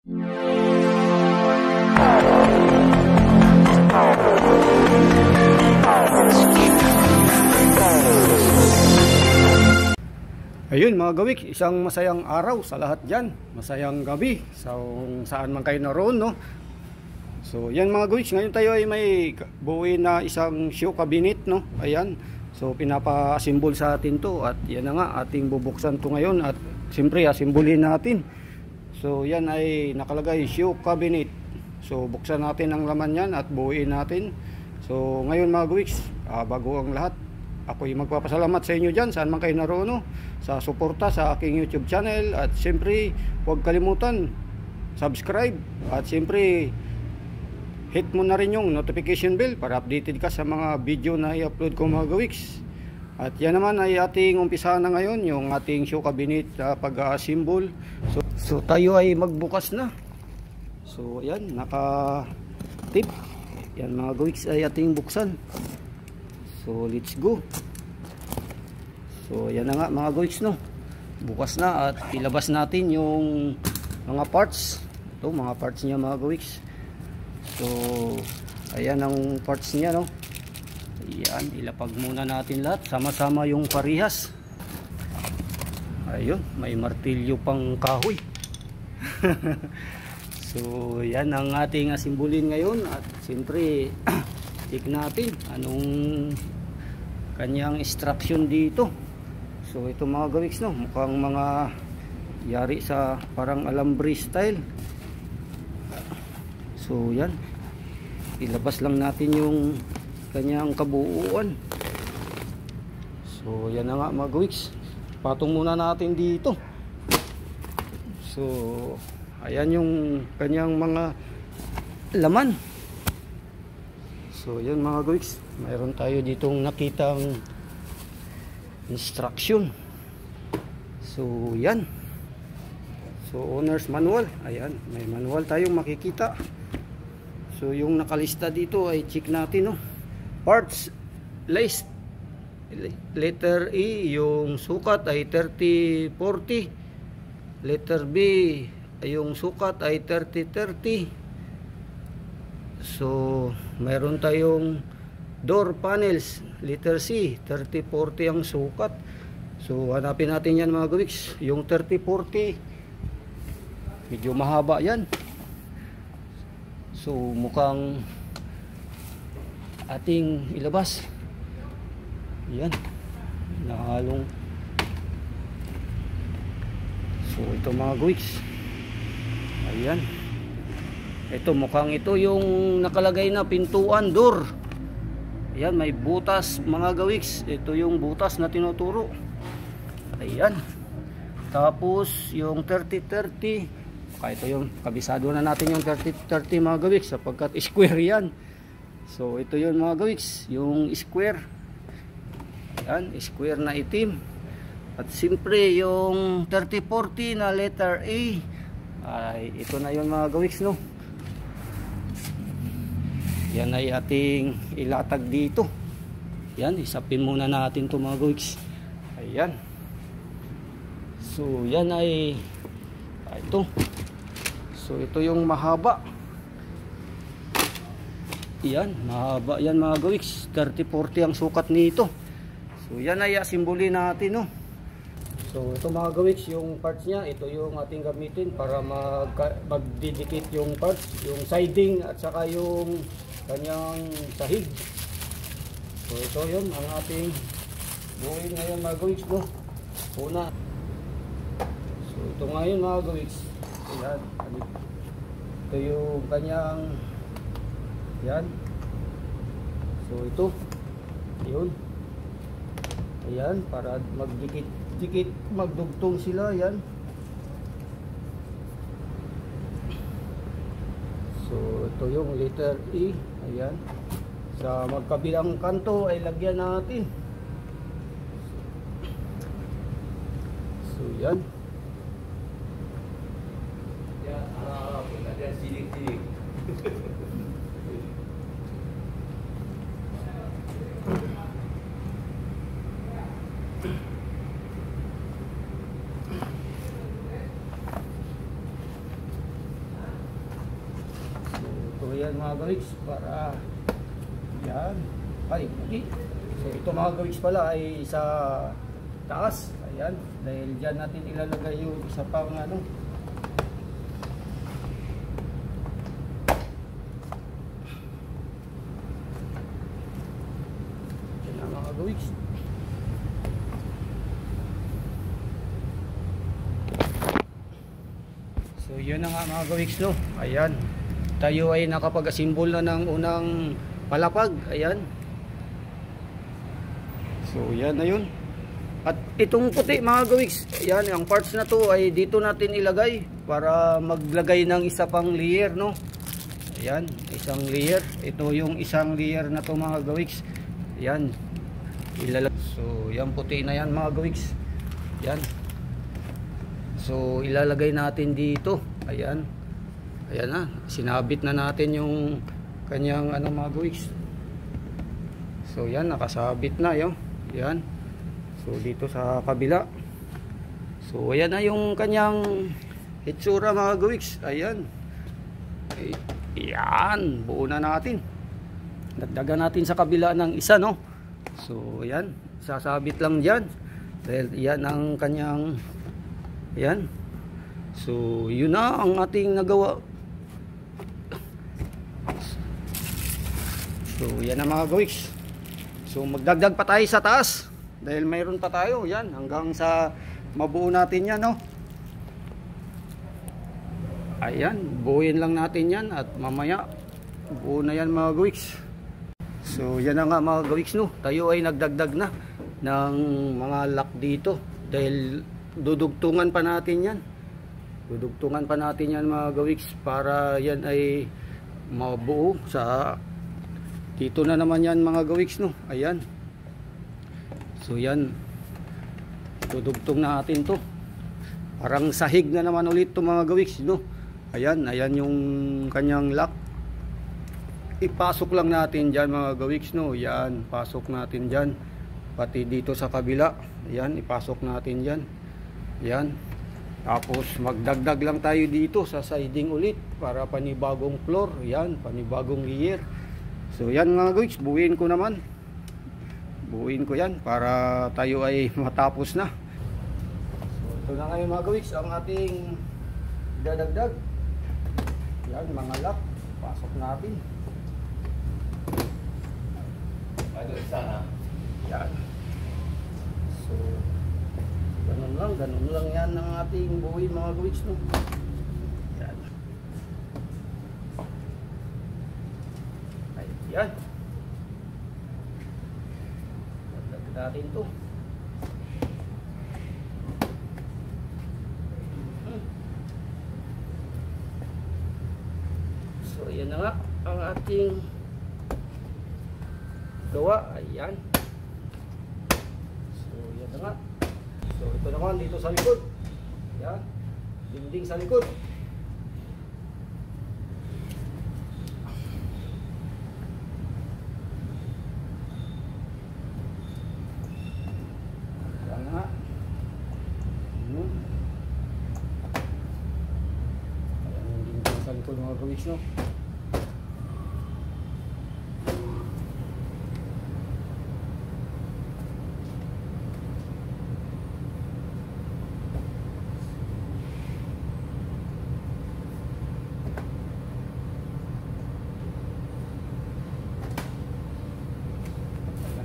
Ayun mga gawik, isang masayang araw sa lahat dyan. Masayang gabi sa saan man kayo naroon, no? So yan mga gawik, ngayon tayo ay may buuin na isang shoe cabinet, no? Ayan, so pinapa-assemble sa atin to. At yan na nga, ating bubuksan to ngayon. At siyempre asimbulin natin. So yan ay nakalagay shoe cabinet. So buksan natin ang laman yan at buuin natin. So ngayon mga gawik, bago ang lahat, ako'y magpapasalamat sa inyo dyan saan man kayo naroon, no? Sa suporta sa aking YouTube channel. At siyempre huwag kalimutan subscribe. At siyempre hit mo na rin yung notification bell para updated ka sa mga video na i-upload ko mga gawiks. At yan naman ay ating umpisahan na ngayon yung ating shoe cabinet pag-assemble. So tayo ay magbukas na. So ayan, naka tip. Yan mga gawiks ay ating buksan. So let's go. So yan na nga mga gawiks, no? Bukas na at ilabas natin yung mga parts. Ito mga parts niya mga gawiks. So ayan ang parts niya, no? Ayan, ilapag muna natin lahat. Sama-sama yung parihas. Ayun, may martilyo pang kahoy. So yan ang ating asimbulin ngayon. At siyempre check natin anong kanyang instruction dito. So ito mga gawiks, no, mukhang mga yari sa parang alambre style. So yan, ilabas lang natin yung kanyang kabuuan. So yan na nga mga gawiks, patong muna natin dito. So ayan yung kanyang mga laman. So yan mga gawiks, mayroon tayo ditong nakitang instruction. So yan, so owner's manual. Ayan, may manual tayong makikita. So yung nakalista dito ay check natin, no? Parts list, letter E, yung sukat ay 30-40. Letter B, yung sukat ay 30-30. So mayroon tayong door panels, letter C, 30-40 ang sukat. So hanapin natin yan mga gawiks. Yung 30-40 medyo mahaba yan. So mukhang ating ilabas. Yan, nahalong. So ito mga gawiks, ayan, ito mukhang ito yung nakalagay na pintuan, door. Ayan, may butas mga gawiks. Ito yung butas na tinuturo. Ayan. Tapos yung 30-30, ito yung kabisado na natin yung 30-30 mga gawiks, sapagkat square yan. So ito yun mga gawiks, yung square. Ayan, square na itim. At siyempre yung 30-40 na letter A, ay ito na yun mga gawiks, no? Yan ay ating ilatag dito. Yan, isapin muna natin ito mga gawiks. Ayan. So yan ay ito. So ito yung mahaba. Yan, mahaba yan mga gawiks. 30-40 ang sukat nito. So yan ay asimbuli natin, no? So ito mga gawiks, yung parts niya, ito yung ating gamitin para magdidikit yung parts, yung siding at saka yung kanyang sahig. So ito yun ang ating buuin ngayon mga gawiks, no? Una. So ito ngayon mga gawiks. Ayan. Ito yung kanyang, yan. So ito. Yun. Ayan, para magdikit, magdugtong sila. Yan. So ito yung letter E. Ayan. Sa magkabilang kanto ay lagyan natin. So yan. Yan, ada silik-silik. yan mga gawiks, para yan. Ay, hindi. So ito mga gawiks pala ay sa taas. Ayan, dahil dyan natin ilalagay yung isa pang ano. Yan na mga gawiks. So yun na nga mga gawiks, no. Ayan, tayo ay nakapag-asimbol na ng unang palapag. Ayan. So yan na yun. At itong puti mga gawiks, ayan, ang parts na to ay dito natin ilagay para maglagay ng isa pang layer, no. Ayan, isang layer. Ito yung isang layer na to mga gawiks. Ayan, ilalagay. So yan puti na yan mga gawiks. Ayan. So ilalagay natin dito. Ayan. Ayan na, sinabit na natin yung kanyang ano mga gawiks. So yan, nakasabit na yun. Yan. So dito sa kabila. So ayan na yung kanyang hitsura mga gawiks. Ayan. Ayan, buo na natin. Dagdagan natin sa kabila ng isa, no. So ayan, sasabit lang diyan. Dahil yan ang kanyang, ayan. So yun na ang ating nagawa. So yan na mga gawiks. So magdagdag pa tayo sa taas dahil mayroon pa tayo yan hanggang sa mabuo natin yan, no. Ayan, buuin lang natin yan at mamaya buo na yan mga gawiks. So yan na nga mga gawiks, no. Tayo ay nagdagdag na ng mga lock dito dahil dudugtungan pa natin yan. Dudugtungan pa natin yan mga gawiks para yan ay mabuo sa dito na naman yan mga gawiks, no. Ayan. So yan, dudugtong natin to. Parang sahig na naman ulit to mga gawiks, no. Ayan, ayan yung kanyang lock. Ipasok lang natin dyan mga gawiks, no. Yan, pasok natin dyan. Pati dito sa kabila. Ayan, ipasok natin dyan. Ayan. Tapos magdagdag lang tayo dito sa siding ulit para panibagong floor. Yan, panibagong layer. So yan mga gawiks, buuin ko naman. Buuin ko yan para tayo ay matapos na. So ito na ngayon mga gawiks ang ating dadagdag. Yan, mga lock. Pasok natin. Yan. So ganun lang yan ang ating buuin mga gawiks, no. Yan. Ayan. Dagdag natin to. So ayan na nga ang ating gawa. Ayan. So ayan na nga. So ito naman dito sa likod. Ayan. Dinding sa likod. Ayan na nga. Ayan yung dinding sa likod mga gawiks, no.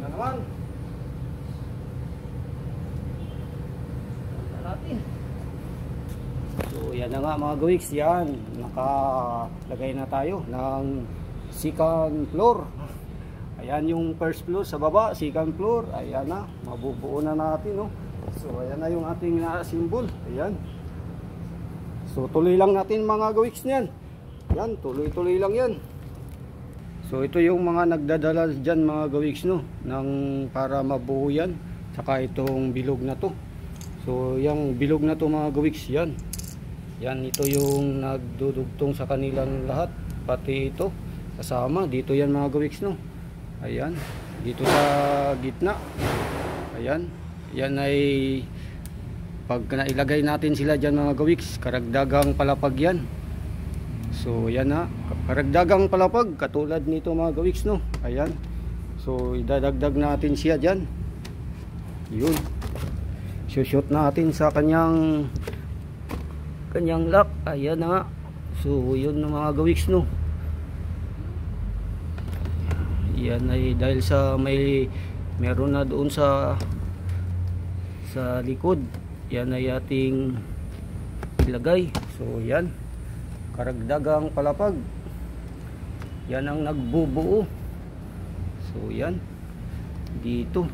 Naman natin. So yan na nga mga gawiks, yan nakalagay na tayo ng second floor. Ayan yung first floor sa baba, second floor. Ayan na, mabubuo na natin, no. So ayan na yung ating na-assemble. Ayan. So tuloy lang natin mga gawiks niyan. Yan, tuloy-tuloy lang yan. So ito yung mga nagdadala dyan mga gawiks, no, ng para mabuo yan. Saka itong bilog na to. So yung bilog na to mga gawiks, yan. Yan, ito yung nagdudugtong sa kanilang lahat. Pati ito kasama dito yan mga gawiks, no. Ayan, dito sa gitna. Ayan, yan ay pag nailagay natin sila dyan mga gawiks, karagdagang palapag yan. So yan na, karagdagang palapag katulad nito mga gawiks, no. Ayan. So idadagdag natin siya diyan. Yun. Shoot natin sa kanyang lock. Ayan na. So yun na mga gawiks, no. Yan ay dahil sa meron na doon sa likod. Yan ay ating ilagay. So yan, karagdagang palapag, yan ang nagbubuo. So yan dito,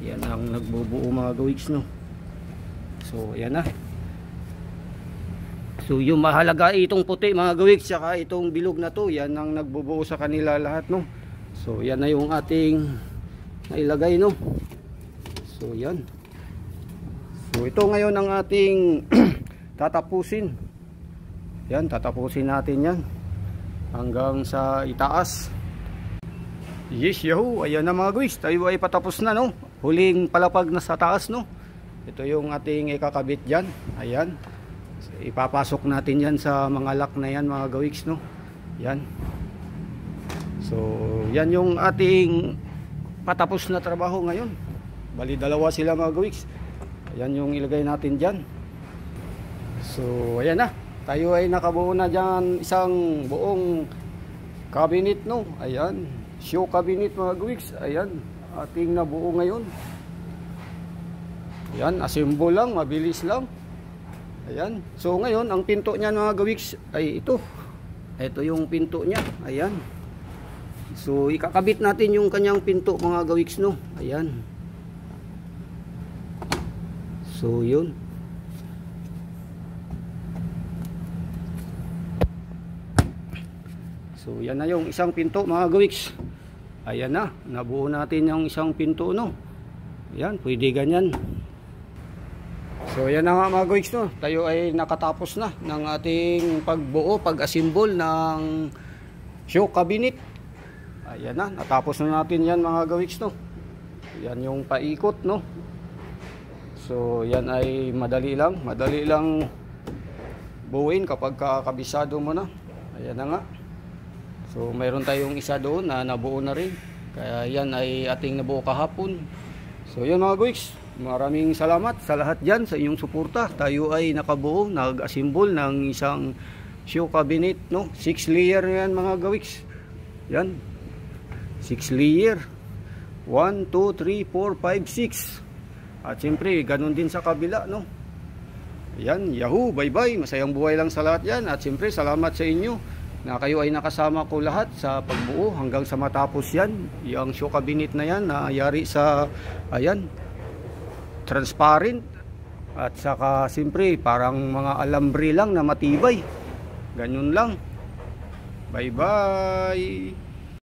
yan ang nagbubuo mga gawiks, no. So yan na. So yung mahalaga itong puti mga gawiks, saka itong bilog na to, yan ang nagbubuo sa kanila lahat, no. So yan na yung ating nailagay, no. So yan. So ito ngayon ang ating tatapusin. Yan, tatapusin natin yan hanggang sa itaas. Yes, yahoo! Ayan na mga guys, tayo ay patapos na, no. Huling palapag na sa taas, no. Ito yung ating ikakabit dyan. Ayan, so, ipapasok natin yan sa mga lock na yan mga gawiks, no. Yan. So yan yung ating patapos na trabaho ngayon. Bali dalawa sila mga gawiks. Ayan yung ilagay natin dyan. So ayan na, tayo ay nakabuo na dyan isang buong cabinet, no. Ayan, show cabinet mga gawiks. Ayan, ating nabuo ngayon. Ayan, assemble lang, mabilis lang. Ayan, so ngayon ang pinto niya mga gawiks ay ito. Ito yung pinto niya. Ayan, so ikakabit natin yung kanyang pinto mga gawiks, no. Ayan. So yun. So yan na yung isang pinto mga gawiks. Ayan na, nabuo natin yung isang pinto, no. Ayan, pwede ganyan. So yan na nga mga gawiks, no. Tayo ay nakatapos na ng ating pagbuo, pag-assemble ng show cabinet. Ayan na, natapos na natin yan mga gawiks, no. Yan yung paikot, no. So yan ay madali lang buuin kapag kabisado mo na. Ayan na nga. So mayroon tayong isa doon na nabuo na rin. Kaya yan ay ating nabuo kahapon. So yan mga gawiks, maraming salamat sa lahat dyan sa inyong suporta. Tayo ay nakabuo, nag-assemble ng isang show cabinet, no. 6 layer yan mga gawiks. Yan, 6 layer, 1, 2, 3, 4, 5, 6. At siyempre, ganun din sa kabila, no. Ayan, yahoo, bye-bye. Masayang buhay lang sa lahat yan. At siyempre, salamat sa inyo na kayo ay nakasama ko lahat sa pagbuo hanggang sa matapos yan. Yung show cabinet na yan, na yari sa, ayan, transparent. At saka, siyempre, parang mga alambre lang na matibay. Ganun lang. Bye-bye.